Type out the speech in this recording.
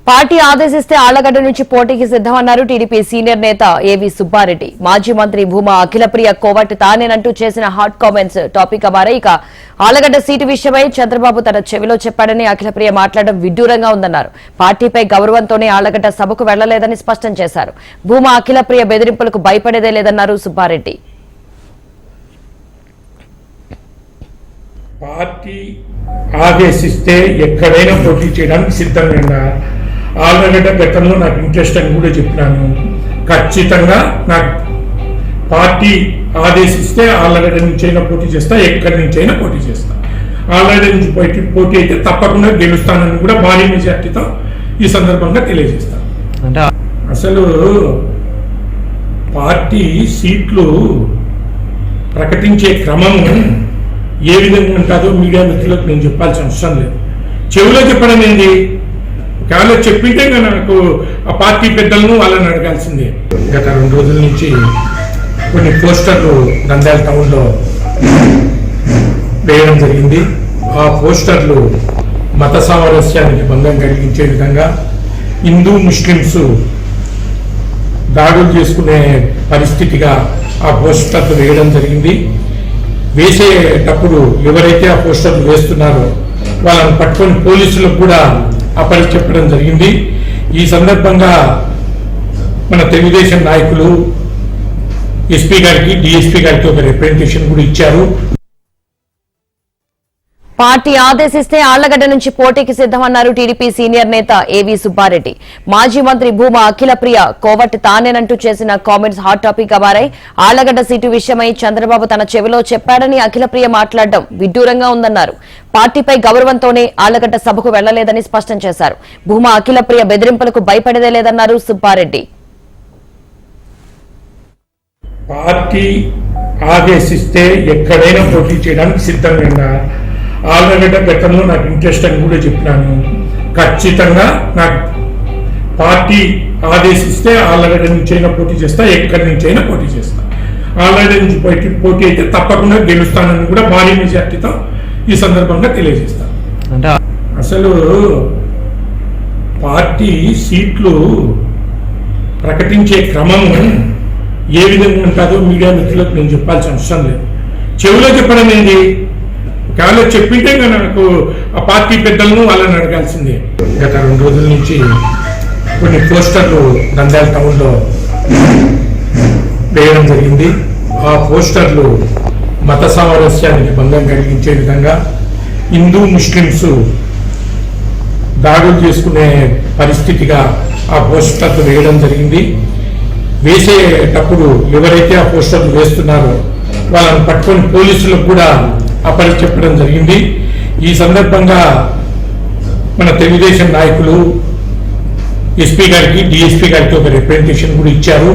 Party ఆదేశిస్తే ఆళ్లగడ్డ నుంచి పోటీకి సిద్దమన్నారు టీడీపీ సీనియర్ నేత ఏవి సుబ్బారెడ్డి. మాజీ మంత్రి భూమా అఖిలప్రియ కోవట్ తానేనంటూ చేసిన హాట్ కామెంట్స్ టాపిక్ మారాయి. ఇక ఆళ్లగడ్డ సీటు విషయమై చంద్రబాబు తన చెవిలో చెప్పాడని అఖిలప్రియ మాట్లాడడం విడ్డూరంగా ఉందన్నారు. పార్టీపై గౌరవంతోనే ఆళ్లగడ్డ సభకు వెళ్లలేదని స్పష్టం చేశారు. భూమా అఖిలప్రియ బెదిరింపులకు భయపడేదే లేదన్నారు సుబ్బారెడ్డి. పార్టీ ఆదేశిస్తే ఎక్కడైనా పోటీ చేయడానికి సిద్ధంగా ఆళ్లగడ్డ గతంలో నాకు ఇంట్రెస్ట్ అని కూడా చెప్పినాను. ఖచ్చితంగా నాకు పార్టీ ఆదేశిస్తే ఆళ్లగడ్డ నుంచి అయినా పోటీ చేస్తా, ఎక్కడి నుంచి అయినా పోటీ చేస్తా. ఆళ్లగడ్డ నుంచి పోటీ అయితే తప్పకుండా గెలుస్తానని కూడా భారీ మెజార్టీతో ఈ సందర్భంగా తెలియజేస్తాను. అసలు పార్టీ సీట్లు ప్రకటించే క్రమము ఏ విధంగా ఉంటుందో మీడియా మిత్రులకు నేను చెప్పాల్సిన అవసరం లేదు. చెవిలో చెప్పడం ఏంది, కాలో చెప్పింటే నాకు ఆ పార్టీ పెద్దలను వాళ్ళని అడగాల్సిందే. గత 2 రోజుల నుంచి కొన్ని పోస్టర్లు నంద్యాల టౌన్లో వేయడం జరిగింది. ఆ పోస్టర్లు మత సామరస్యానికి భంగం కలిగించే విధంగా హిందూ ముస్లింస్ దాడులు చేసుకునే పరిస్థితిగా ఆ పోస్టర్లు వేయడం జరిగింది. వేసేటప్పుడు ఎవరైతే ఆ పోస్టర్లు వేస్తున్నారో వాళ్ళని పట్టుకొని పోలీసులకు కూడా అప్పచెప్పడం జరిగింది. ఈ సందర్భంగా మన తెలుగుదేశం నాయకులు ఎస్పీ గారికి, డిఎస్పీ గారికి ఒక రిప్రజెంటేషన్ కూడా ఇచ్చారు. పార్టీ ఆదేశిస్తే ఆళ్లగడ్డ నుంచి పోటీకి సిద్దమన్నారు టీడీపీ సీనియర్ నేత ఏవి సుబ్బారెడ్డి. మాజీ మంత్రి భూమా అఖిలప్రియ కోవట్ తానేనంటూ చేసిన కామెంట్స్ హాట్ టాపిక్ గా మారాయి. ఆళ్లగడ్డ సీటు విషయమై చంద్రబాబు తన చెవిలో చెప్పాడని అఖిలప్రియ మాట్లాడడం విడ్డూరంగా ఉందన్నారు. పార్టీపై గౌరవంతోనే ఆళ్లగడ్డ సభకు వెళ్లలేదని స్పష్టం చేశారు. భూమా అఖిలప్రియ బెదిరింపులకు భయపడేదే లేదన్నారు సుబ్బారెడ్డి. పార్టీ ఆదేశిస్తే ఎక్కడైనా పోటీ చేయడానికి సిద్ధంగా ఆళ్లగడ్డ గతంలో నాకు ఇంట్రెస్ట్ అని కూడా చెప్పినాను. ఖచ్చితంగా నాకు పార్టీ ఆదేశిస్తే ఆళ్లగడ్డ నుంచి అయినా పోటీ చేస్తా, ఎక్కడి నుంచి అయినా పోటీ చేస్తా. ఆళ్లగడ్డ నుంచి పోటీ అయితే తప్పకుండా గెలుస్తానని కూడా భారీ మెజార్టీతో ఈ సందర్భంగా తెలియజేస్తాను. అసలు పార్టీ సీట్లు ప్రకటించే క్రమము ఏ విధంగా ఉంటుందో మీడియా మిత్రులకు నేను చెప్పాల్సిన అవసరం లేదు. చెవిలో చెప్పడం ఏంది, కాలో చెప్పింటే నాకు ఆ పార్టీ పెద్దలను వాళ్ళని అడగాల్సిందే. గత 2 రోజుల నుంచి కొన్ని పోస్టర్లు నంద్యాల టౌన్లో వేయడం జరిగింది. ఆ పోస్టర్లు మత సామరస్యానికి భంగం కలిగించే విధంగా హిందూ ముస్లింస్ దాడులు చేసుకునే పరిస్థితిగా ఆ పోస్టర్లు వేయడం జరిగింది. వేసేటప్పుడు ఎవరైతే ఆ పోస్టర్లు వేస్తున్నారో వాళ్ళని పట్టుకొని పోలీసులకు కూడా అప్పచెప్పడం జరిగింది. ఈ సందర్భంగా మన తెలుగుదేశం నాయకులు ఎస్పీ గారికి, డిఎస్పీ గారికి ఒక రిప్రజెంటేషన్ కూడా ఇచ్చారు.